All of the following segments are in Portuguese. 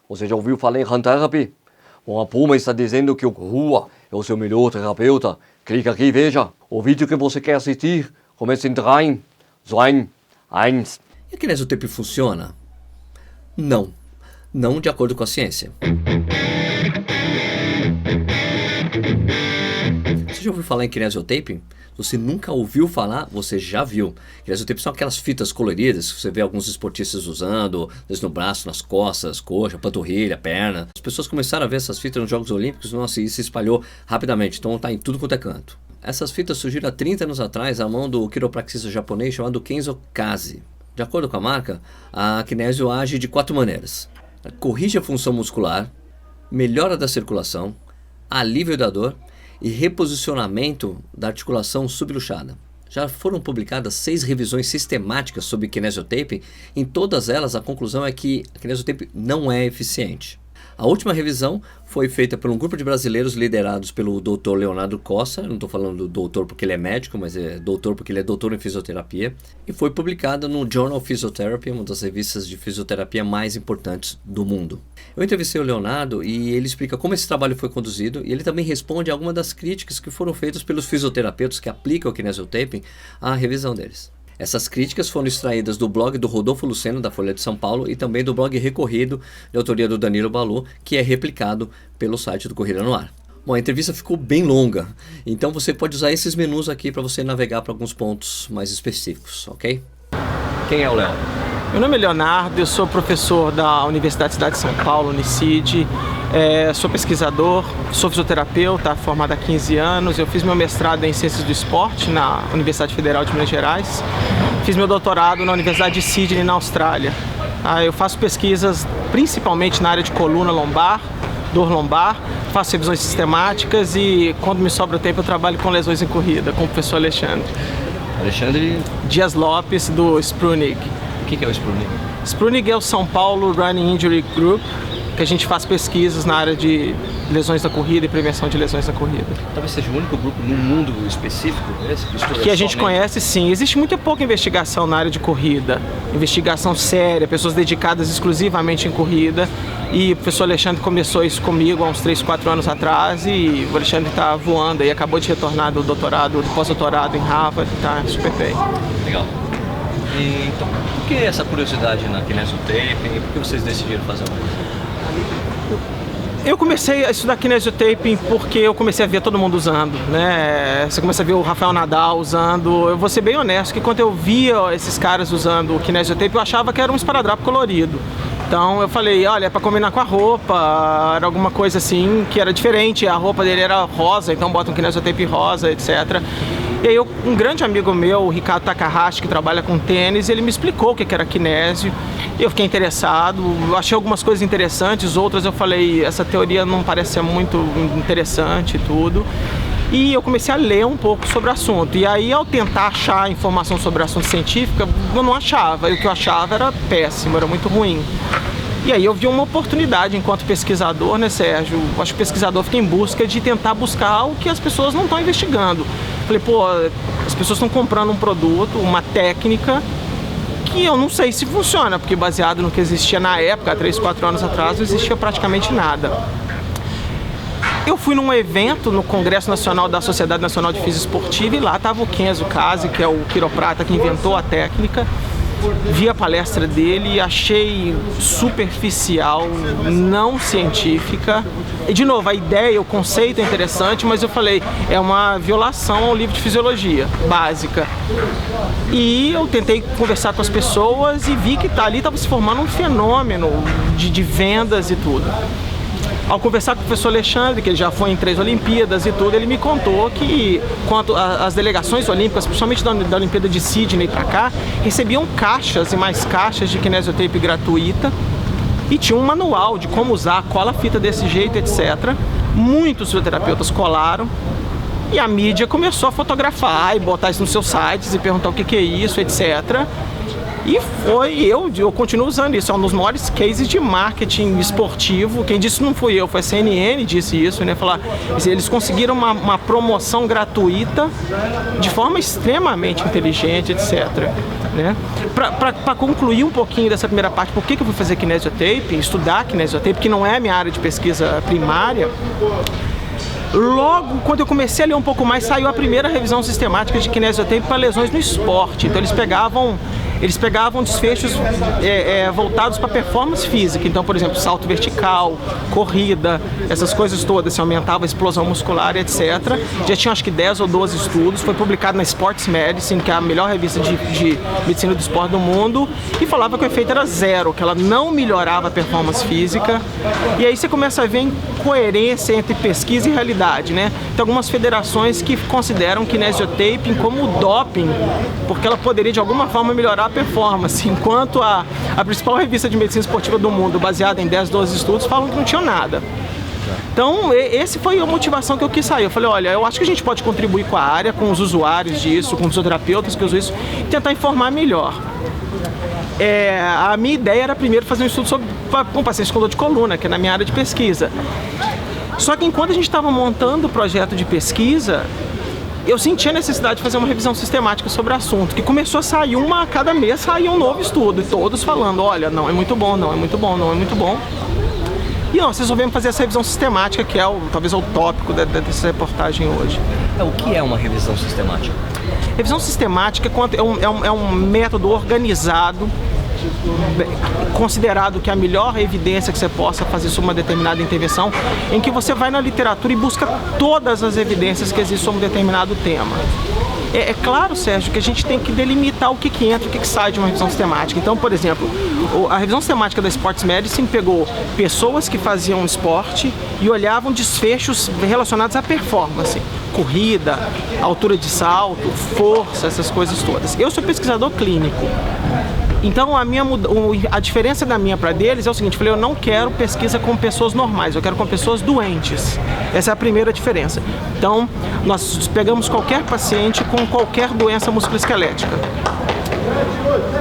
Você já ouviu falar em hand therapy? Bom, a Puma está dizendo que o Rua é o seu melhor terapeuta. Clica aqui e veja. O vídeo que você quer assistir começa em 3, 2, 1. E a kinesiotape funciona? Não. Não de acordo com a ciência. Você já ouviu falar em kinesiotape? Se você nunca ouviu falar, você já viu. Kinesiotape são aquelas fitas coloridas que você vê alguns esportistas usando, às vezes no braço, nas costas, coxa, panturrilha, perna. As pessoas começaram a ver essas fitas nos Jogos Olímpicos, nossa, e se espalhou rapidamente, então está em tudo quanto é canto. Essas fitas surgiram há 30 anos atrás à mão do quiropraxista japonês chamado Kenzo Kaze. De acordo com a marca, a kinesio age de 4 maneiras. Corrige a função muscular, melhora da circulação, alívio da dor e reposicionamento da articulação subluxada. Já foram publicadas 6 revisões sistemáticas sobre kinesiotape. Em todas elas, a conclusão é que a kinesiotape não é eficiente. A última revisão foi feita por um grupo de brasileiros liderados pelo Dr. Leonardo Costa. Não estou falando do doutor porque ele é médico, mas é doutor porque ele é doutor em fisioterapia. E foi publicada no Journal of Physiotherapy, uma das revistas de fisioterapia mais importantes do mundo. Eu entrevistei o Leonardo e ele explica como esse trabalho foi conduzido e ele também responde a algumas das críticas que foram feitas pelos fisioterapeutas que aplicam o kinesiotape à revisão deles. Essas críticas foram extraídas do blog do Rodolfo Luceno, da Folha de São Paulo, e também do blog Recorrido, de autoria do Danilo Balu, que é replicado pelo site do Corrida no Ar. Bom, a entrevista ficou bem longa, então você pode usar esses menus aqui para você navegar para alguns pontos mais específicos, ok? Quem é o Léo? Meu nome é Leonardo, eu sou professor da Universidade Cidade de São Paulo, Unicid, sou pesquisador, sou fisioterapeuta, formado há 15 anos, eu fiz meu mestrado em Ciências do Esporte na Universidade Federal de Minas Gerais, fiz meu doutorado na Universidade de Sydney, na Austrália. Eu faço pesquisas principalmente na área de coluna lombar, dor lombar, faço revisões sistemáticas e quando me sobra tempo eu trabalho com lesões em corrida, com o professor Alexandre. Alexandre Dias Lopes, do Sprunig. O que é o Sprunig? Sprunig é o São Paulo Running Injury Group, que a gente faz pesquisas na área de lesões da corrida e prevenção de lesões da corrida. Talvez seja o único grupo no mundo específico que a gente conhece, sim. Existe muito pouca investigação na área de corrida, investigação séria, pessoas dedicadas exclusivamente em corrida. E o professor Alexandre começou isso comigo há uns 3, 4 anos atrás e o Alexandre está voando e acabou de retornar do doutorado, do pós-doutorado em Harvard, está super bem. Legal. E, então, por que essa curiosidade na kinesiotape e por que vocês decidiram fazer uma coisa? Eu comecei a estudar kinesiotape porque eu comecei a ver todo mundo usando, né? Você começa a ver o Rafael Nadal usando. Eu vou ser bem honesto que quando eu via esses caras usando o kinesiotape, eu achava que era um esparadrapo colorido. Então eu falei, olha, é pra combinar com a roupa, era alguma coisa assim que era diferente, a roupa dele era rosa, então bota um kinesiotape rosa, etc. E aí um grande amigo meu, o Ricardo Takahashi, que trabalha com tênis, ele me explicou o que era kinésio. Eu fiquei interessado, achei algumas coisas interessantes, outras eu falei, essa teoria não parece ser muito interessante e tudo. E eu comecei a ler um pouco sobre o assunto. E aí, ao tentar achar informação sobre o assunto científico, eu não achava. E o que eu achava era péssimo, era muito ruim. E aí eu vi uma oportunidade enquanto pesquisador, né, Sérgio? Eu acho que o pesquisador fica em busca de tentar buscar o que as pessoas não estão investigando. Falei, pô, as pessoas estão comprando um produto, uma técnica, que eu não sei se funciona, porque baseado no que existia na época, há 3, 4 anos atrás, não existia praticamente nada. Eu fui num evento no Congresso Nacional da Sociedade Nacional de Física Esportiva e lá estava o Kenzo Kaze, que é o quiroprata que inventou a técnica. Vi a palestra dele e achei superficial, não científica. E de novo, a ideia, o conceito é interessante, mas eu falei, é uma violação ao livro de fisiologia básica. E eu tentei conversar com as pessoas e vi que ali estava se formando um fenômeno de vendas e tudo. Ao conversar com o professor Alexandre, que ele já foi em 3 Olimpíadas e tudo, ele me contou que quanto às delegações olímpicas, principalmente da Olimpíada de Sydney para cá, recebiam caixas e mais caixas de kinesiotape gratuita e tinha um manual de como usar, cola a fita desse jeito, etc. Muitos fisioterapeutas colaram e a mídia começou a fotografar e botar isso nos seus sites e perguntar o que é isso, etc. E eu continuo usando isso, é um dos maiores cases de marketing esportivo. Quem disse não fui eu, foi a CNN disse isso, né? Falar, eles conseguiram uma promoção gratuita de forma extremamente inteligente, etc. Né? Para concluir um pouquinho dessa primeira parte, por que eu fui fazer kinesiotaping, estudar kinesiotaping, que não é a minha área de pesquisa primária. Logo, quando eu comecei a ler um pouco mais, saiu a primeira revisão sistemática de kinesiotaping para lesões no esporte. Então eles pegavam desfechos voltados para performance física. Então, por exemplo, salto vertical, corrida, essas coisas todas, se aumentava a explosão muscular, etc. Já tinha acho que 10 ou 12 estudos, foi publicado na Sports Medicine, que é a melhor revista de medicina do esporte do mundo, e falava que o efeito era zero, que ela não melhorava a performance física. E aí você começa a ver a incoerência entre pesquisa e realidade, né? Tem algumas federações que consideram kinesiotaping como doping, porque ela poderia de alguma forma melhorar a performance, enquanto a principal revista de medicina esportiva do mundo, baseada em 10, 12 estudos, falam que não tinha nada. Então, essa foi a motivação que eu quis sair. Eu falei, olha, eu acho que a gente pode contribuir com a área, com os usuários disso, com os fisioterapeutas que usam isso, e tentar informar melhor. A minha ideia era primeiro fazer um estudo com pacientes com dor de coluna, que é na minha área de pesquisa. Só que enquanto a gente estava montando o projeto de pesquisa, eu senti a necessidade de fazer uma revisão sistemática sobre o assunto, que começou a sair cada mês saía um novo estudo, e todos falando, olha, não é muito bom, não é muito bom, não é muito bom. E nós resolvemos fazer essa revisão sistemática, que é talvez o tópico dessa reportagem hoje. O que é uma revisão sistemática? Revisão sistemática é um método organizado, considerado que a melhor evidência que você possa fazer sobre uma determinada intervenção, em que você vai na literatura e busca todas as evidências que existem sobre um determinado tema. É claro, Sérgio, que a gente tem que delimitar o que entra e o que sai de uma revisão sistemática. Então, por exemplo, a revisão sistemática da Sports Medicine pegou pessoas que faziam esporte e olhavam desfechos relacionados à performance. Corrida, altura de salto, força, essas coisas todas. Eu sou pesquisador clínico. Então a diferença da minha para deles é o seguinte, eu falei, eu não quero pesquisa com pessoas normais, eu quero com pessoas doentes. Essa é a primeira diferença. Então, nós pegamos qualquer paciente com qualquer doença musculoesquelética.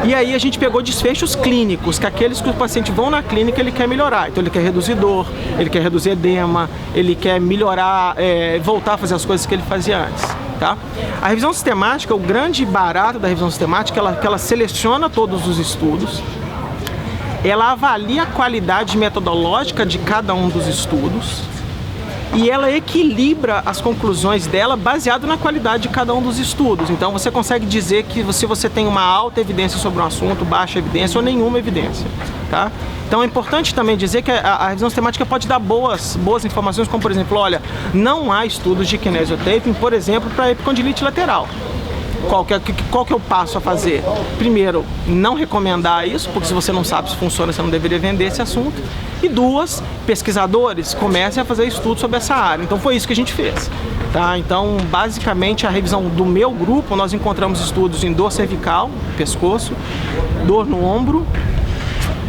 E aí a gente pegou desfechos clínicos, que aqueles que o paciente vão na clínica, ele quer melhorar. Então ele quer reduzir dor, ele quer reduzir edema, ele quer melhorar, voltar a fazer as coisas que ele fazia antes. Tá? A revisão sistemática, o grande barato da revisão sistemática é que ela seleciona todos os estudos, ela avalia a qualidade metodológica de cada um dos estudos e ela equilibra as conclusões dela baseado na qualidade de cada um dos estudos. Então você consegue dizer que se você tem uma alta evidência sobre um assunto, baixa evidência ou nenhuma evidência. Tá? Então é importante também dizer que a revisão sistemática pode dar boas informações, como por exemplo, olha, não há estudos de kinesiotaping, por exemplo, para epicondilite lateral. Qual que é o passo a fazer? Primeiro, não recomendar isso, porque se você não sabe se funciona, você não deveria vender esse assunto. E 2, pesquisadores comecem a fazer estudos sobre essa área. Então foi isso que a gente fez. Tá? Então, basicamente, a revisão do meu grupo, nós encontramos estudos em dor cervical, pescoço, dor no ombro,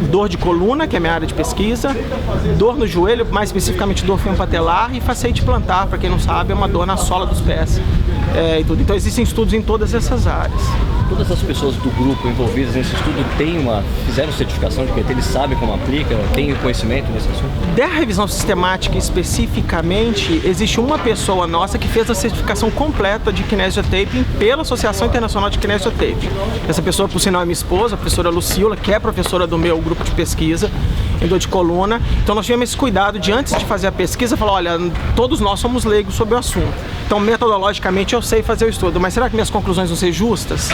dor de coluna, que é a minha área de pesquisa, dor no joelho, mais especificamente dor femoropatelar, e fasciite plantar, para quem não sabe, é uma dor na sola dos pés. E tudo. Então existem estudos em todas essas áreas. Todas as pessoas do grupo envolvidas nesse estudo fizeram certificação de que eles sabem como aplica, têm conhecimento nesse assunto? Da revisão sistemática especificamente, existe uma pessoa nossa que fez a certificação completa de kinesiotaping pela Associação Internacional de Kinesiotaping. Essa pessoa, por sinal, é minha esposa, a professora Lucila, que é professora do meu grupo de pesquisa em dor de coluna. Então nós tivemos esse cuidado de, antes de fazer a pesquisa, falar, olha, todos nós somos leigos sobre o assunto. Então, metodologicamente, eu sei fazer o estudo, mas será que minhas conclusões vão ser justas?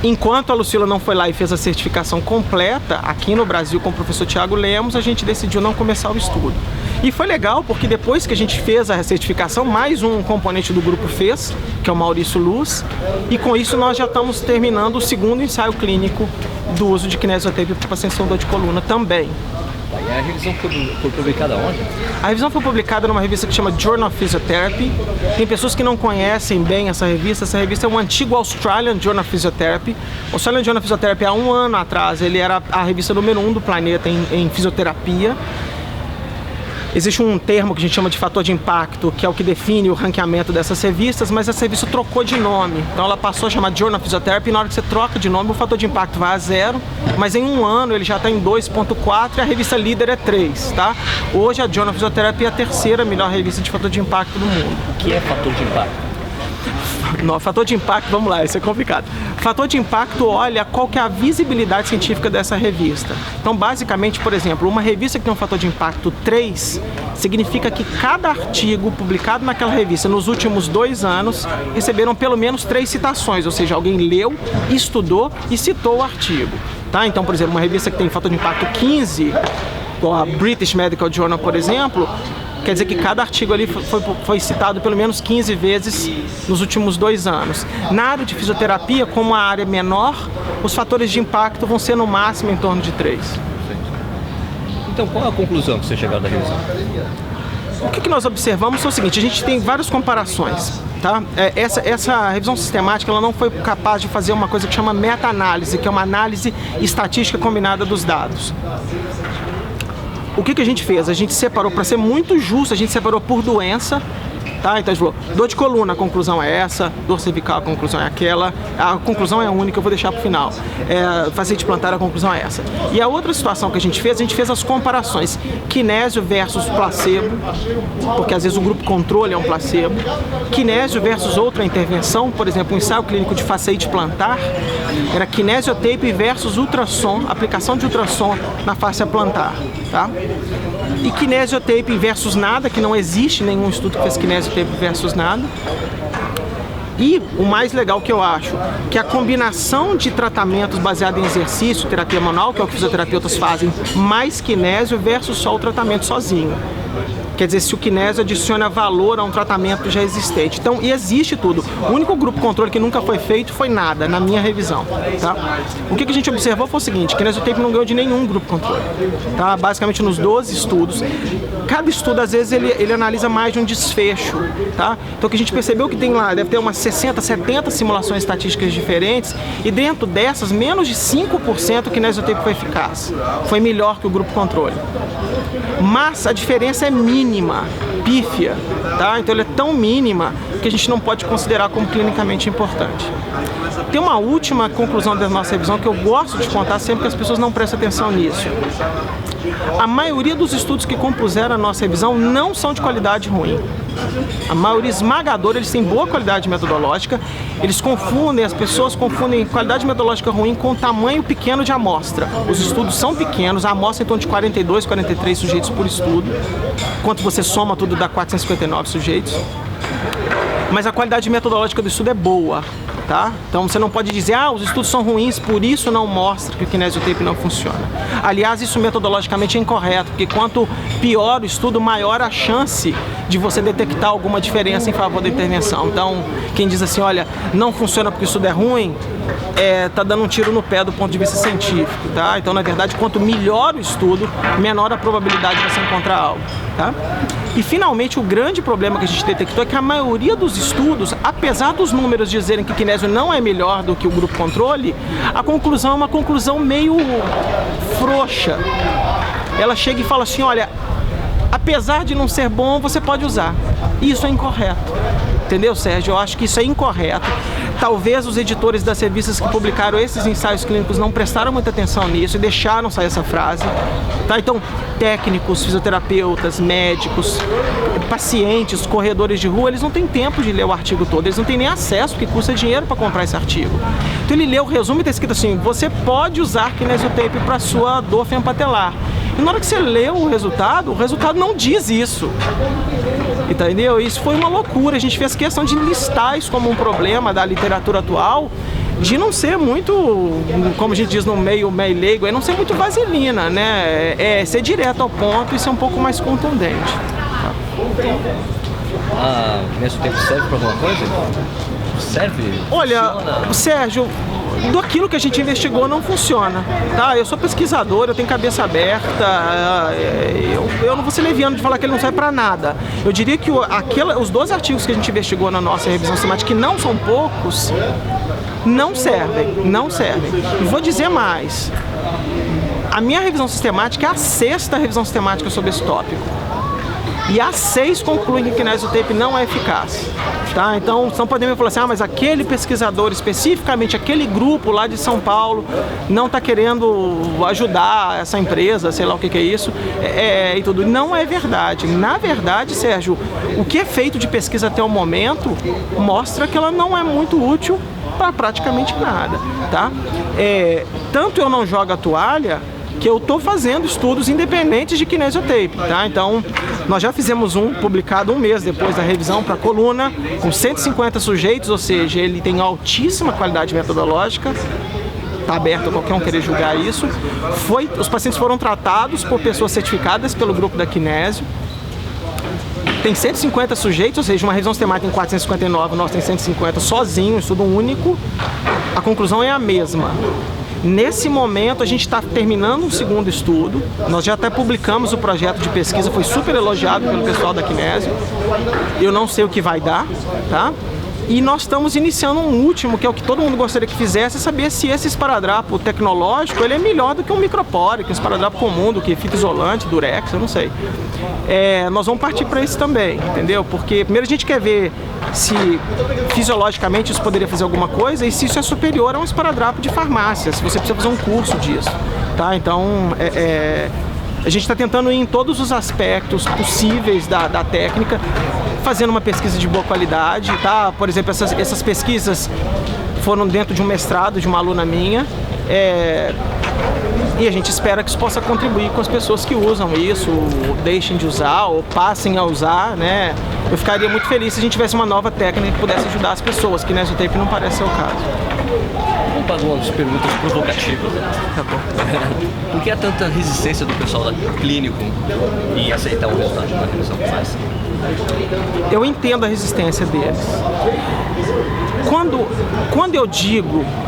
Enquanto a Lucila não foi lá e fez a certificação completa, aqui no Brasil com o professor Thiago Lemos, a gente decidiu não começar o estudo. E foi legal porque depois que a gente fez a certificação, mais um componente do grupo fez, que é o Maurício Luz, e com isso nós já estamos terminando o segundo ensaio clínico do uso de kinesiotaping para pacientes com dor de coluna também. E a revisão foi publicada onde? A revisão foi publicada numa revista que chama Journal of Physiotherapy. Tem pessoas que não conhecem bem essa revista. Essa revista é um antigo Australian Journal of Physiotherapy. O Australian Journal of Physiotherapy, há um ano atrás, ele era a revista número 1 do planeta em fisioterapia. Existe um termo que a gente chama de fator de impacto, que é o que define o ranqueamento dessas revistas, mas essa revista trocou de nome. Então ela passou a chamar Journal of Physiotherapy, e na hora que você troca de nome, o fator de impacto vai a 0, mas em um ano ele já está em 2.4 e a revista líder é 3, tá? Hoje a Journal of Physiotherapy é a terceira melhor revista de fator de impacto do mundo. O que é fator de impacto? Não, fator de impacto, vamos lá, isso é complicado. Fator de impacto olha qual que é a visibilidade científica dessa revista. Então, basicamente, por exemplo, uma revista que tem um fator de impacto 3 significa que cada artigo publicado naquela revista nos últimos 2 anos receberam pelo menos 3 citações, ou seja, alguém leu, estudou e citou o artigo. Tá? Então, por exemplo, uma revista que tem fator de impacto 15, igual a British Medical Journal, por exemplo, quer dizer que cada artigo ali foi citado pelo menos 15 vezes nos últimos 2 anos. Na área de fisioterapia, como a área é menor, os fatores de impacto vão ser no máximo em torno de 3. Então, qual é a conclusão que você chegou da revisão? O que nós observamos é o seguinte, a gente tem várias comparações. Tá? Essa revisão sistemática ela não foi capaz de fazer uma coisa que chama meta-análise, que é uma análise estatística combinada dos dados. O que a gente fez? A gente separou, para ser muito justo, a gente separou por doença, tá? Então a gente falou, dor de coluna, a conclusão é essa, dor cervical, a conclusão é aquela, a conclusão é única, eu vou deixar para o final. Fasciite plantar, a conclusão é essa. E a outra situação que a gente fez as comparações, kinésio versus placebo, porque às vezes o grupo controle é um placebo, kinésio versus outra intervenção, por exemplo, um ensaio clínico de fasciite plantar, era kinesiotape versus ultrassom, aplicação de ultrassom na fáscia plantar, tá? E kinesiotape versus nada, que não existe nenhum estudo que fez kinesiotape versus nada. E o mais legal que eu acho, que a combinação de tratamentos baseado em exercício, terapia manual, que é o que os fisioterapeutas fazem, mais kinésio versus só o tratamento sozinho. Quer dizer, se o kinésio adiciona valor a um tratamento já existente. Então, e existe tudo. O único grupo controle que nunca foi feito foi nada, na minha revisão. Tá? O que a gente observou foi o seguinte, kinesiotape não ganhou de nenhum grupo controle. Tá? Basicamente nos 12 estudos. Cada estudo, às vezes, ele analisa mais de um desfecho. Tá? Então, o que a gente percebeu que tem lá, deve ter umas 60, 70 simulações estatísticas diferentes, e dentro dessas, menos de 5% o kinesiotape foi eficaz. Foi melhor que o grupo controle. Mas a diferença é mínima, pífia, tá? Então ela é tão mínima que a gente não pode considerar como clinicamente importante. Tem uma última conclusão da nossa revisão que eu gosto de contar sempre que as pessoas não prestam atenção nisso. A maioria dos estudos que compuseram a nossa revisão não são de qualidade ruim. A maioria esmagadora, eles têm boa qualidade metodológica, as pessoas confundem qualidade metodológica ruim com tamanho pequeno de amostra. Os estudos são pequenos, a amostra é em torno de 42, 43 sujeitos por estudo, enquanto você soma tudo dá 459 sujeitos. Mas a qualidade metodológica do estudo é boa. Tá? Então você não pode dizer, os estudos são ruins, por isso não mostra que o kinesiotape não funciona. Aliás, isso metodologicamente é incorreto, porque quanto pior o estudo, maior a chance de você detectar alguma diferença em favor da intervenção. Então, quem diz assim, olha, não funciona porque o estudo é ruim, tá dando um tiro no pé do ponto de vista científico. Tá? Então, na verdade, quanto melhor o estudo, menor a probabilidade de você encontrar algo. Tá? E, finalmente, o grande problema que a gente detectou é que a maioria dos estudos, apesar dos números dizerem que o kinésio não é melhor do que o grupo controle, a conclusão é uma conclusão meio frouxa. Ela chega e fala assim, olha, apesar de não ser bom, você pode usar. E isso é incorreto. Entendeu, Sérgio? Eu acho que isso é incorreto. Talvez os editores das revistas que publicaram esses ensaios clínicos não prestaram muita atenção nisso e deixaram sair essa frase. Tá? Então, técnicos, fisioterapeutas, médicos, pacientes, corredores de rua, eles não têm tempo de ler o artigo todo, eles não têm nem acesso, porque custa dinheiro para comprar esse artigo. Então ele lê o resumo e está escrito assim, você pode usar kinesiotape para sua dor fempatelar. E na hora que você lê o resultado não diz isso. Entendeu? Isso foi uma loucura. A gente fez questão de listar isso como um problema da literatura atual, de não ser muito, como a gente diz no meio leigo, não ser muito vaselina, né? É ser direto ao ponto e ser um pouco mais contundente. Nesse tempo serve para alguma coisa? Serve? Olha, funciona? Sérgio, daquilo que a gente investigou não funciona, tá? Eu sou pesquisador, eu tenho cabeça aberta, eu não vou ser leviano de falar que ele não serve para nada. Eu diria que os 12 artigos que a gente investigou na nossa revisão sistemática, que não são poucos, não servem. E vou dizer mais, a minha revisão sistemática é a 6ª revisão sistemática sobre esse tópico. e as 6 concluem que kinesiotape não é eficaz. Tá? Então podemos falar assim, mas aquele pesquisador, especificamente aquele grupo lá de São Paulo, não está querendo ajudar essa empresa, sei lá o que é isso, e tudo. Não é verdade. Na verdade, Sérgio, o que é feito de pesquisa até o momento mostra que ela não é muito útil para praticamente nada, tá? Tanto eu não jogo a toalha, que eu estou fazendo estudos independentes de kinesiotape, tá? Então, nós já fizemos um publicado um mês depois da revisão para a coluna, com 150 sujeitos, ou seja, ele tem altíssima qualidade metodológica, está aberto a qualquer um querer julgar isso. Os pacientes foram tratados por pessoas certificadas pelo grupo da Kinésio. Tem 150 sujeitos, ou seja, uma revisão sistemática em 459, nós tem 150 sozinho, estudo único. A conclusão é a mesma. Nesse momento, a gente está terminando um segundo estudo. Nós já até publicamos o projeto de pesquisa, foi super elogiado pelo pessoal da Kinésio. Eu não sei o que vai dar, tá? E nós estamos iniciando um último, que é o que todo mundo gostaria que fizesse, saber se esse esparadrapo tecnológico ele é melhor do que um micropore, que um esparadrapo comum, do que fita isolante, durex, eu não sei. Nós vamos partir para isso também, entendeu? Porque primeiro a gente quer ver se fisiologicamente isso poderia fazer alguma coisa e se isso é superior a um esparadrapo de farmácia, se você precisa fazer um curso disso, tá? Então, a gente está tentando ir em todos os aspectos possíveis da técnica, fazendo uma pesquisa de boa qualidade, tá? Por exemplo, essas pesquisas foram dentro de um mestrado de uma aluna minha, e a gente espera que isso possa contribuir com as pessoas que usam isso, ou deixem de usar, ou passem a usar, né? Eu ficaria muito feliz se a gente tivesse uma nova técnica que pudesse ajudar as pessoas, que kinesiotape não parece ser o caso. Vamos para algumas perguntas provocativas. Tá bom. Por que há tanta resistência do pessoal da clínico em aceitar o resultado de uma revisão que faz? Eu entendo a resistência deles.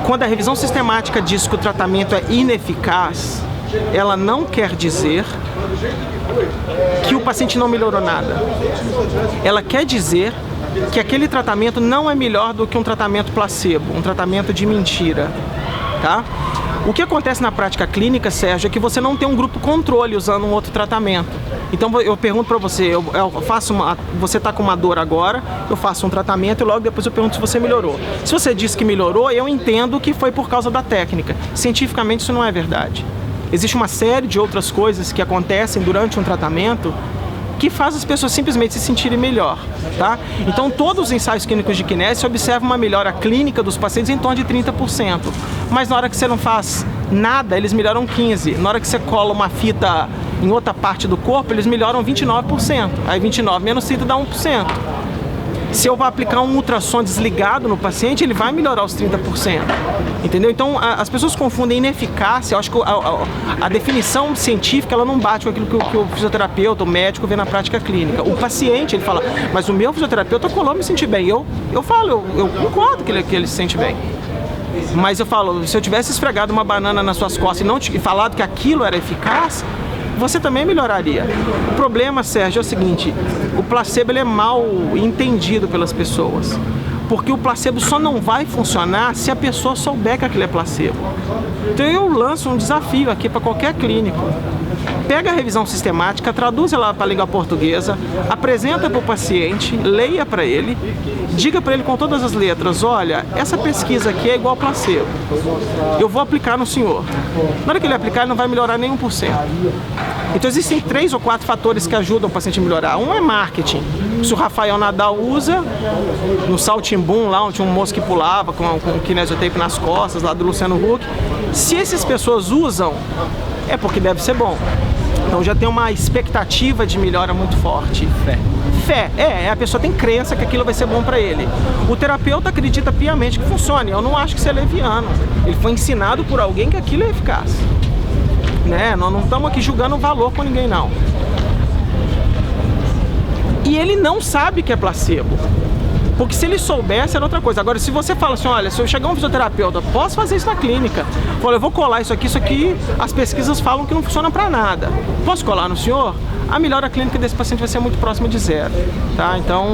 Quando a revisão sistemática diz que o tratamento é ineficaz, ela não quer dizer que o paciente não melhorou nada. Ela quer dizer que aquele tratamento não é melhor do que um tratamento placebo, um tratamento de mentira, tá? O que acontece na prática clínica, Sérgio, é que você não tem um grupo controle usando um outro tratamento. Então eu pergunto para você, você está com uma dor agora, eu faço um tratamento e logo depois eu pergunto se você melhorou. Se você diz que melhorou, eu entendo que foi por causa da técnica. Cientificamente isso não é verdade. Existe uma série de outras coisas que acontecem durante um tratamento que faz as pessoas simplesmente se sentirem melhor, tá? Então, todos os ensaios clínicos de kinésio observam uma melhora clínica dos pacientes em torno de 30%. Mas na hora que você não faz nada, eles melhoram 15%. Na hora que você cola uma fita em outra parte do corpo, eles melhoram 29%. Aí 29 menos 30 dá 1%. Se eu vou aplicar um ultrassom desligado no paciente, ele vai melhorar os 30%. Entendeu? Então, as pessoas confundem ineficácia. Eu acho que a definição científica ela não bate com aquilo que o fisioterapeuta, o médico vê na prática clínica. O paciente, ele fala, mas o meu fisioterapeuta colou me sentir bem. Eu concordo que ele se sente bem. Mas eu falo, se eu tivesse esfregado uma banana nas suas costas e falado que aquilo era eficaz, você também melhoraria. O problema, Sérgio, é o seguinte, o placebo ele é mal entendido pelas pessoas. Porque o placebo só não vai funcionar se a pessoa souber que aquilo é placebo. Então eu lanço um desafio aqui para qualquer clínico. Pega a revisão sistemática, traduz ela para a língua portuguesa, apresenta para o paciente, leia para ele, diga para ele com todas as letras, olha, essa pesquisa aqui é igual placebo. Eu vou aplicar no senhor. Na hora que ele aplicar, ele não vai melhorar nem 1%. Então existem 3 ou 4 fatores que ajudam o paciente a melhorar. Um é marketing. Se o Rafael Nadal usa, no Saltimbum, lá onde tinha um moço que pulava com kinesiotape nas costas, lá do Luciano Huck, se essas pessoas usam, é porque deve ser bom. Então já tem uma expectativa de melhora muito forte. Fé. A pessoa tem crença que aquilo vai ser bom para ele. O terapeuta acredita piamente que funcione. Eu não acho que isso é leviano. Ele foi ensinado por alguém que aquilo é eficaz. Né? Nós não estamos aqui julgando o valor com ninguém, não. E ele não sabe que é placebo. Porque se ele soubesse, era outra coisa. Agora, se você fala assim, olha, se eu chegar um fisioterapeuta, posso fazer isso na clínica. Olha, eu vou colar isso aqui, as pesquisas falam que não funciona para nada. Posso colar no senhor? A melhora clínica desse paciente vai ser muito próxima de 0. Tá? Então,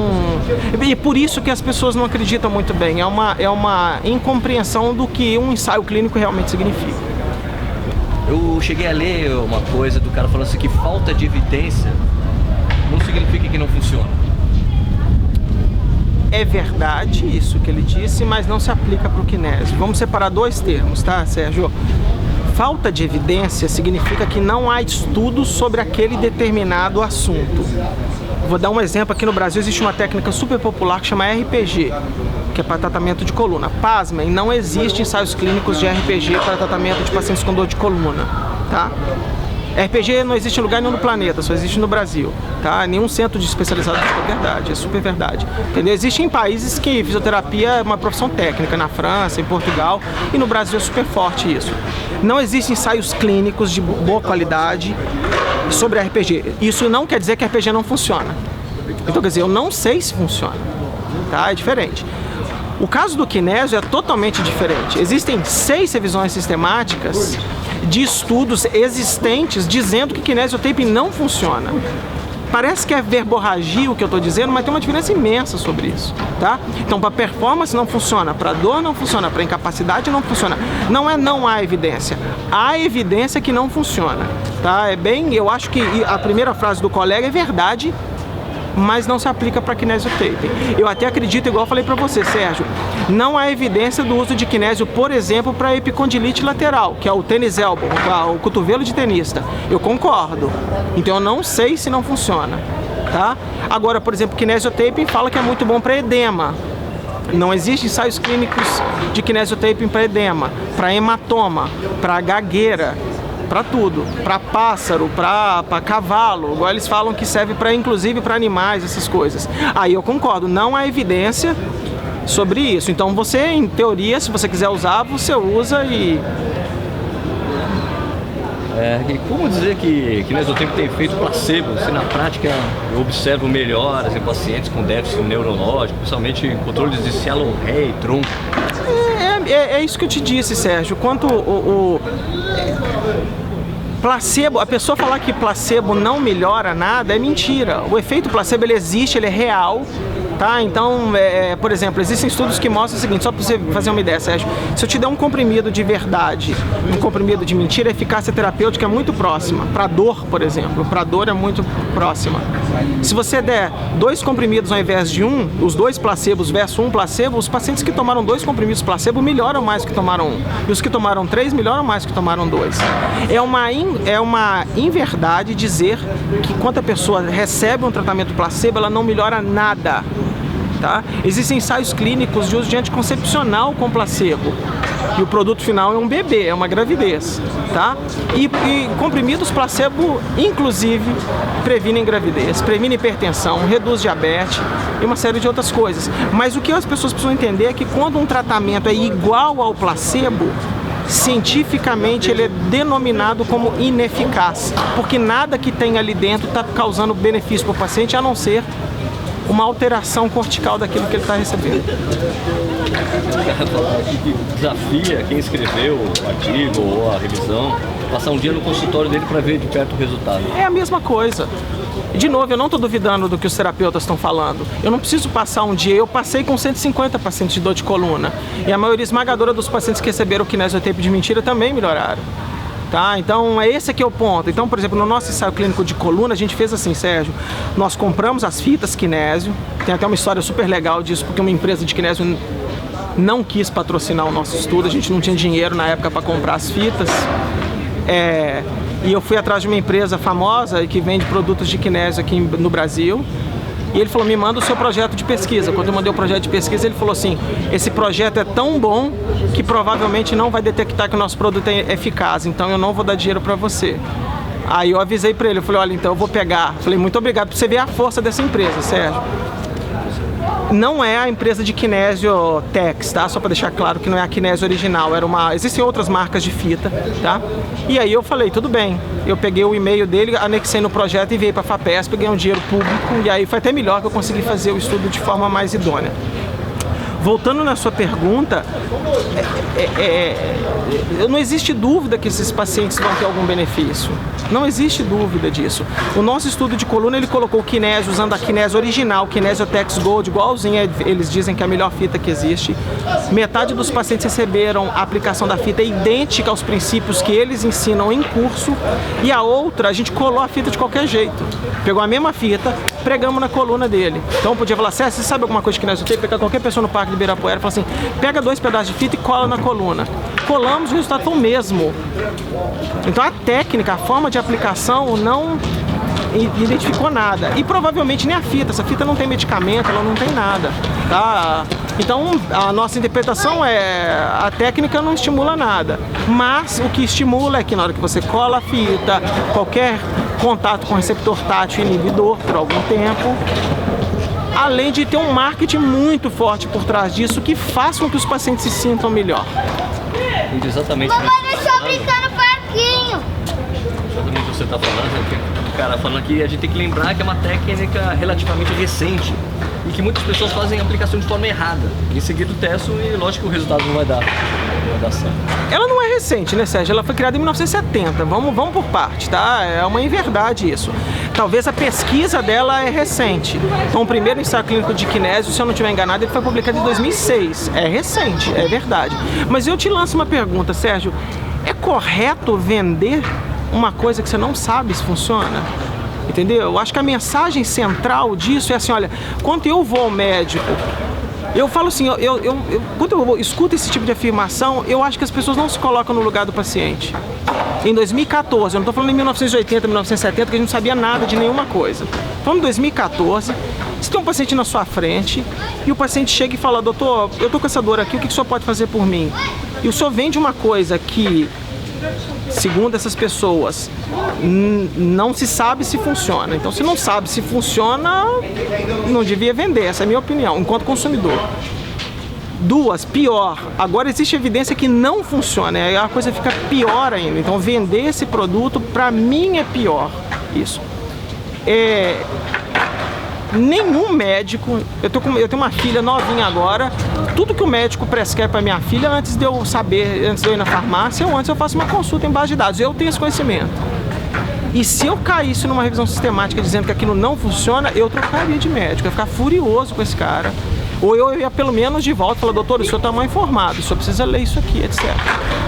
e por isso que as pessoas não acreditam muito bem. É uma incompreensão do que um ensaio clínico realmente significa. Eu cheguei a ler uma coisa do cara falando assim que falta de evidência não significa que não funciona. É verdade isso que ele disse, mas não se aplica para o kinésio. Vamos separar dois termos, tá, Sérgio? Falta de evidência significa que não há estudos sobre aquele determinado assunto. Vou dar um exemplo. Aqui no Brasil existe uma técnica super popular que chama RPG, que é para tratamento de coluna. Pasmem, não existe ensaios clínicos de RPG para tratamento de pacientes com dor de coluna, tá? RPG não existe em lugar nenhum no planeta, só existe no Brasil, tá? Nenhum centro de especializado disso é verdade, é super verdade, entendeu? Existem países que fisioterapia é uma profissão técnica, na França, em Portugal, e no Brasil é super forte isso. Não existem ensaios clínicos de boa qualidade sobre RPG. Isso não quer dizer que RPG não funciona. Então, quer dizer, eu não sei se funciona, tá? É diferente. O caso do kinésio é totalmente diferente. Existem 6 revisões sistemáticas de estudos existentes dizendo que kinesiotaping não funciona. Parece que é verborragia o que eu estou dizendo, mas tem uma diferença imensa sobre isso, tá? Então, para performance não funciona, para dor não funciona, para incapacidade não funciona. Não há evidência. Há evidência que não funciona, tá? Eu acho que a primeira frase do colega é verdade, mas não se aplica para kinesiotaping. Eu até acredito, igual eu falei para você, Sérgio, não há evidência do uso de kinésio, por exemplo, para epicondilite lateral, que é o tênis elbow, o cotovelo de tenista. Eu concordo. Então eu não sei se não funciona, tá? Agora, por exemplo, kinesiotaping fala que é muito bom para edema. Não existem ensaios clínicos de kinesiotaping para edema, para hematoma, para gagueira, para tudo, para pássaro, para cavalo. Agora eles falam que serve para, inclusive, para animais, essas coisas. Aí eu concordo, não há evidência sobre isso. Então você, em teoria, se você quiser usar, você usa e... E como dizer que kinesiotaping tem efeito placebo, se na prática eu observo melhoras em pacientes com déficit neurológico, principalmente em controles de cialorreia e tronco? É isso que eu te disse, Sérgio. Quanto o placebo, a pessoa falar que placebo não melhora nada é mentira. O efeito placebo ele existe, ele é real, tá? Então, por exemplo, existem estudos que mostram o seguinte, só para você fazer uma ideia, Sérgio, se eu te der um comprimido de verdade, um comprimido de mentira, a eficácia terapêutica é muito próxima. Para dor, por exemplo, para dor é muito próxima. Se você der 2 comprimidos ao invés de um, os 2 placebos versus um placebo, os pacientes que tomaram 2 comprimidos placebo melhoram mais que tomaram um. E os que tomaram 3 melhoram mais que tomaram 2. É uma inverdade dizer que quando a pessoa recebe um tratamento placebo, ela não melhora nada. Tá? Existem ensaios clínicos de uso de anticoncepcional com placebo. E o produto final é um bebê, é uma gravidez. Tá? E comprimidos placebo, inclusive, previnem gravidez, previnem hipertensão, reduz diabetes e uma série de outras coisas. Mas o que as pessoas precisam entender é que quando um tratamento é igual ao placebo, cientificamente ele é denominado como ineficaz, porque nada que tem ali dentro está causando benefício para o paciente, a não ser uma alteração cortical daquilo que ele está recebendo. Desafia quem escreveu o artigo ou a revisão, passar um dia no consultório dele para ver de perto o resultado. É a mesma coisa. De novo, eu não estou duvidando do que os terapeutas estão falando. Eu não preciso passar um dia. Eu passei com 150 pacientes de dor de coluna. E a maioria esmagadora dos pacientes que receberam kinesiotaping de mentira também melhoraram. Tá? Então, esse aqui é o ponto. Então, por exemplo, no nosso ensaio clínico de coluna, a gente fez assim, Sérgio, nós compramos as fitas kinésio, tem até uma história super legal disso, porque uma empresa de kinésio não quis patrocinar o nosso estudo, a gente não tinha dinheiro na época para comprar as fitas, e eu fui atrás de uma empresa famosa que vende produtos de kinésio aqui no Brasil, e ele falou, me manda o seu projeto de pesquisa. Quando eu mandei o projeto de pesquisa, ele falou assim, esse projeto é tão bom que provavelmente não vai detectar que o nosso produto é eficaz, então eu não vou dar dinheiro para você. Aí eu avisei para ele, eu falei, olha, então eu vou pegar. Falei, muito obrigado, para você ver a força dessa empresa, Sérgio. Não é a empresa de Kinésio Tex, tá? Só para deixar claro que não é a Kinésio original, existem outras marcas de fita, tá? E aí eu falei, tudo bem. Eu peguei o e-mail dele, anexei no projeto e enviei para a FAPESP, peguei um dinheiro público e aí foi até melhor que eu consegui fazer o estudo de forma mais idônea. voltando na sua pergunta, não existe dúvida que esses pacientes vão ter algum benefício. Não existe dúvida disso. O nosso estudo de coluna, ele colocou o Kinésio usando a Kinésio original, Kinésio Tex Gold, igualzinha, eles dizem que é a melhor fita que existe. Metade dos pacientes receberam a aplicação da fita idêntica aos princípios que eles ensinam em curso, e a outra, a gente colou a fita de qualquer jeito. Pegou a mesma fita, pregamos na coluna dele. Então podia falar, Sérgio, você sabe alguma coisa de Kinésio Tape? Pegar qualquer pessoa no Parque de Ibirapuera e falar assim, pega 2 pedaços de fita e cola na coluna. Colamos, o resultado foi o mesmo. Então a técnica, a forma de aplicação não identificou nada. E provavelmente nem a fita. Essa fita não tem medicamento, ela não tem nada. Tá? Então a nossa interpretação é a técnica não estimula nada. Mas o que estimula é que na hora que você cola a fita, qualquer contato com o receptor tátil inibidor por algum tempo, além de ter um marketing muito forte por trás disso, que faça com que os pacientes se sintam melhor. Exatamente. Mamãe deixou brincar no parquinho. Exatamente o que você está falando, cara, falando aqui, a gente tem que lembrar que é uma técnica relativamente recente e que muitas pessoas fazem a aplicação de forma errada. Em seguida o testo e lógico que o resultado não vai dar certo. Ela não é recente, né, Sérgio? Ela foi criada em 1970. Vamos por parte, tá? É uma inverdade isso. Talvez a pesquisa dela é recente. Então, o primeiro ensaio clínico de Kinésio, se eu não estiver enganado, ele foi publicado em 2006. É recente, é verdade. Mas eu te lanço uma pergunta, Sérgio. É correto vender uma coisa que você não sabe se funciona? Entendeu? Eu acho que a mensagem central disso é assim, olha, quando eu vou ao médico, eu falo assim, quando eu escuto esse tipo de afirmação, eu acho que as pessoas não se colocam no lugar do paciente. Em 2014, eu não estou falando em 1980, 1970, que a gente não sabia nada de nenhuma coisa. Falando em 2014, você tem um paciente na sua frente e o paciente chega e fala, doutor, eu estou com essa dor aqui, o que o senhor pode fazer por mim? E o senhor vende uma coisa que, segundo essas pessoas, não se sabe se funciona. Então, se não sabe se funciona, não devia vender. Essa é a minha opinião, enquanto consumidor. 2, pior. Agora existe evidência que não funciona. Aí a coisa fica pior ainda. Então, vender esse produto, para mim, é pior. Isso. Nenhum médico... Eu tenho uma filha novinha agora. Tudo que o médico prescreve para minha filha, antes de eu saber, antes de eu ir na farmácia, ou antes eu faço uma consulta em base de dados. Eu tenho esse conhecimento. E se eu caísse numa revisão sistemática dizendo que aquilo não funciona, eu trocaria de médico. Eu ia ficar furioso com esse cara. Ou eu ia pelo menos de volta e falar, doutor, o senhor está mal informado, o senhor precisa ler isso aqui, etc.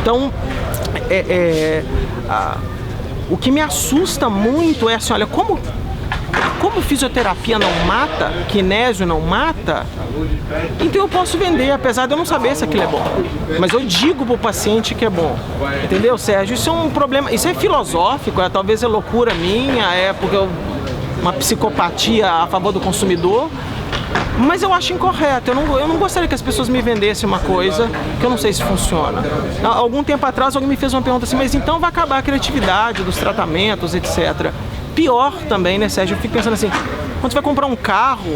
Então, o que me assusta muito é assim, olha, como fisioterapia não mata, Kinésio não mata, então eu posso vender, apesar de eu não saber se aquilo é bom. Mas eu digo pro paciente que é bom. Entendeu, Sérgio? Isso é um problema, isso é filosófico, talvez é loucura minha, porque uma psicopatia a favor do consumidor, mas eu acho incorreto. Eu não gostaria que as pessoas me vendessem uma coisa que eu não sei se funciona. Há algum tempo atrás alguém me fez uma pergunta assim, mas então vai acabar a criatividade dos tratamentos, etc. Pior também, né, Sérgio? Eu fico pensando assim, quando você vai comprar um carro,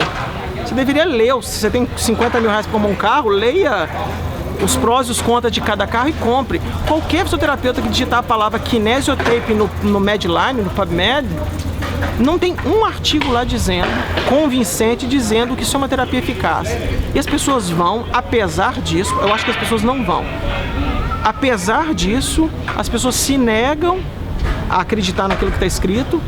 você deveria ler, se você tem 50 mil reais para comprar um carro, leia os prós e os contras de cada carro e compre. Qualquer fisioterapeuta que digitar a palavra Kinésio Tape no Medline, no PubMed, não tem um artigo lá convincente, dizendo que isso é uma terapia eficaz. E as pessoas vão, apesar disso, eu acho que as pessoas não vão. Apesar disso, as pessoas se negam a acreditar naquilo que está escrito,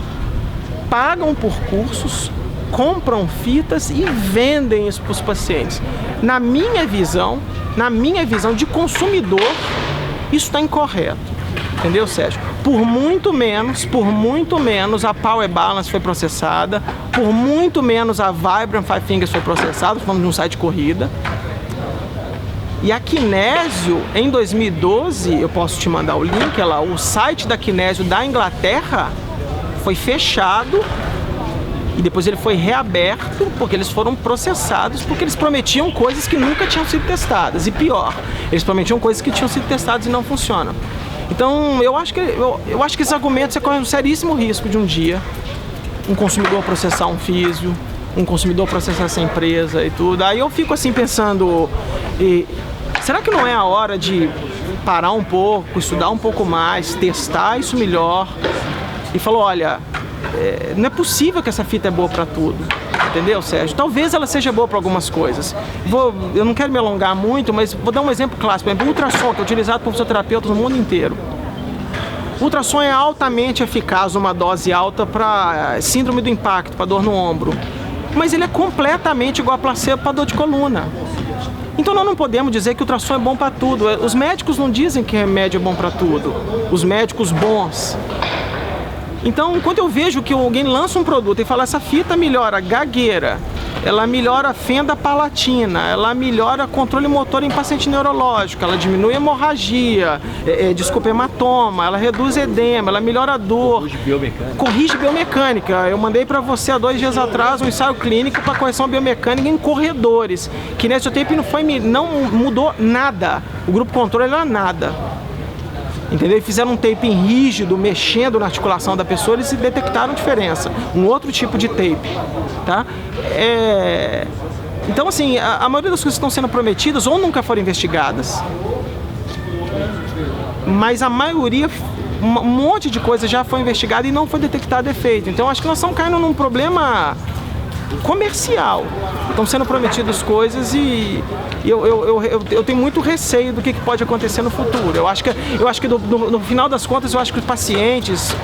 pagam por cursos, compram fitas e vendem isso para os pacientes. Na minha visão de consumidor, isso está incorreto. Entendeu, Sérgio? Por muito menos a Power Balance foi processada, por muito menos a Vibram Five Fingers foi processada, falando de um site de corrida. E a Kinésio, em 2012, eu posso te mandar o link, o site da Kinésio da Inglaterra foi fechado e depois ele foi reaberto porque eles foram processados, porque eles prometiam coisas que nunca tinham sido testadas. E pior, eles prometiam coisas que tinham sido testadas e não funcionam. Então, eu acho que esses argumentos, você corre um seríssimo risco de um dia um consumidor processar um físio, um consumidor processar essa empresa e tudo. Aí eu fico assim pensando, será que não é a hora de parar um pouco, estudar um pouco mais, testar isso melhor e falar, olha, não é possível que essa fita é boa para tudo. Entendeu, Sérgio? Talvez ela seja boa para algumas coisas. Eu não quero me alongar muito, mas vou dar um exemplo clássico. Por exemplo, o ultrassom, que é utilizado por fisioterapeutas no mundo inteiro. O ultrassom é altamente eficaz, uma dose alta para síndrome do impacto, para dor no ombro. Mas ele é completamente igual a placebo para dor de coluna. Então nós não podemos dizer que o ultrassom é bom para tudo. Os médicos não dizem que remédio é bom para tudo. Os médicos bons. Então, quando eu vejo que alguém lança um produto e fala essa fita melhora gagueira, ela melhora a fenda palatina, ela melhora controle motor em paciente neurológico, ela diminui hemorragia, hematoma, ela reduz edema, ela melhora a dor. Corrige biomecânica. Eu mandei para você há 2 dias atrás um ensaio clínico para correção biomecânica em corredores. Kinesiotape não mudou nada. O grupo controle era nada. Entendeu? E fizeram um taping rígido, mexendo na articulação da pessoa, eles detectaram diferença. Um outro tipo de tape, tá? Então, assim, a maioria das coisas que estão sendo prometidas ou nunca foram investigadas, mas a maioria, um monte de coisa já foi investigada e não foi detectado efeito. Então, acho que nós estamos caindo num problema comercial. Estão sendo prometidas coisas e eu tenho muito receio do que pode acontecer no futuro. Eu acho que no final das contas, eu acho que os pacientes,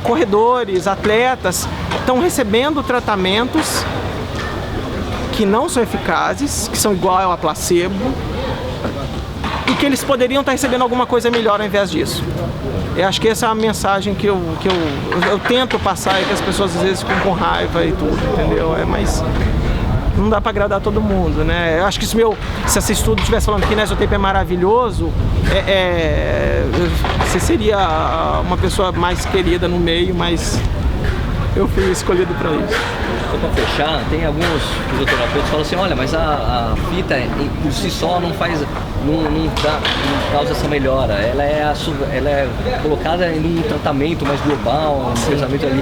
corredores, atletas estão recebendo tratamentos que não são eficazes, que são igual a placebo, e que eles poderiam estar recebendo alguma coisa melhor ao invés disso. Eu acho que essa é a mensagem que eu tento passar e que as pessoas às vezes ficam com raiva e tudo, entendeu? Mas não dá para agradar todo mundo, né? Eu acho que se esse estudo estivesse falando que kinesiotape é maravilhoso, você seria uma pessoa mais querida no meio, mas eu fui escolhido para isso. Só para fechar, tem alguns fisioterapeutas que falam assim, olha, mas a fita por si só não causa essa melhora. Ela é colocada em um tratamento mais global, um tratamento ali.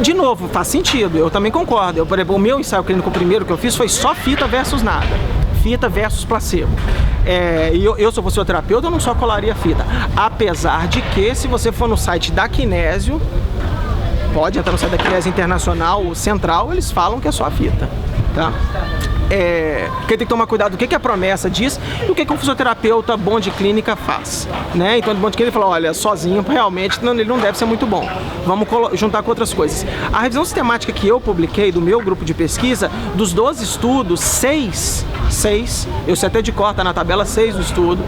De novo, faz sentido, eu também concordo. Por exemplo, o meu ensaio clínico primeiro que eu fiz foi só fita versus nada. Fita versus placebo. E eu sou fisioterapeuta, eu não só colaria fita. Apesar de que, se você for no site da Kinésio, pode entrar no site da Kinésio Internacional, o Central, eles falam que é só a fita, tá? Porque tem que tomar cuidado do que a promessa diz e o que um fisioterapeuta bom de clínica faz, né? Então, o bom de clínica fala, olha, sozinho realmente ele não deve ser muito bom. Vamos juntar com outras coisas. A revisão sistemática que eu publiquei do meu grupo de pesquisa, dos 12 estudos, 6, eu sei até de cor, tá na tabela 6 do estudo,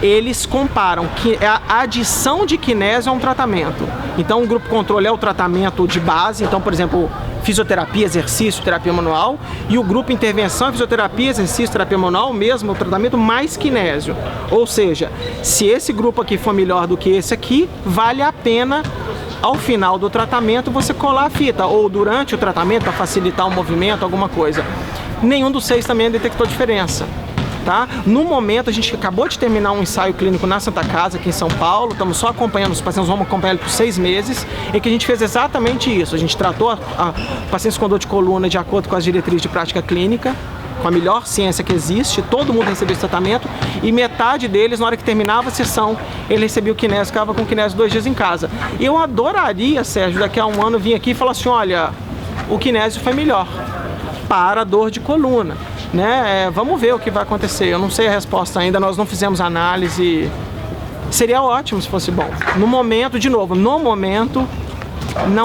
eles comparam que a adição de kinésio a um tratamento. Então, o grupo controle é o tratamento de base, então, por exemplo, fisioterapia, exercício, terapia manual, e o grupo intervenção, fisioterapia, exercício, terapia manual, mesmo o tratamento mais kinésio. Ou seja, se esse grupo aqui for melhor do que esse aqui, vale a pena ao final do tratamento você colar a fita, ou durante o tratamento para facilitar o movimento, alguma coisa. Nenhum dos 6 também detectou diferença. Tá? No momento, a gente acabou de terminar um ensaio clínico na Santa Casa, aqui em São Paulo, estamos só acompanhando os pacientes, vamos acompanhar ele por 6 meses, e que a gente fez exatamente isso. A gente tratou pacientes com dor de coluna de acordo com as diretrizes de prática clínica, com a melhor ciência que existe, todo mundo recebeu esse tratamento, e metade deles, na hora que terminava a sessão, ele recebia o kinésio, ficava com o kinésio 2 dias em casa. Eu adoraria, Sérgio, daqui a um ano vir aqui e falar assim, olha, o kinésio foi melhor para a dor de coluna. Né? Vamos ver o que vai acontecer. Eu não sei a resposta ainda, nós não fizemos análise. Seria ótimo se fosse bom. No momento, de novo, não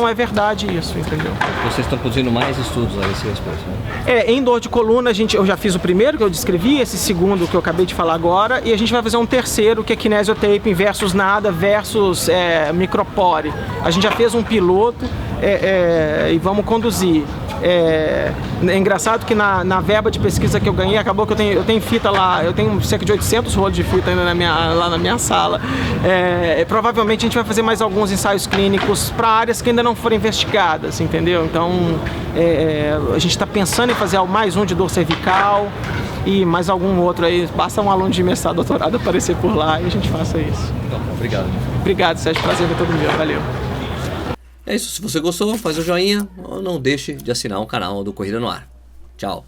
é verdade isso, entendeu? Vocês estão produzindo mais estudos a esse respeito, né? Em dor de coluna, eu já fiz o primeiro que eu descrevi, esse segundo que eu acabei de falar agora, e a gente vai fazer um terceiro que é kinesiotaping versus nada versus micropore. A gente já fez um piloto e vamos conduzir. É engraçado que na verba de pesquisa que eu ganhei, acabou que eu tenho fita lá, eu tenho cerca de 800 rolos de fita ainda lá na minha sala. Provavelmente a gente vai fazer mais alguns ensaios clínicos para áreas que ainda não foram investigadas, entendeu? Então a gente está pensando em fazer mais um de dor cervical e mais algum outro aí. Basta um aluno de mestrado, doutorado aparecer por lá e a gente faça isso. Então, obrigado. Obrigado, Sérgio, prazer ver todo meu, valeu. É isso, se você gostou, faz o joinha ou não deixe de assinar o canal do Corrida no Ar. Tchau!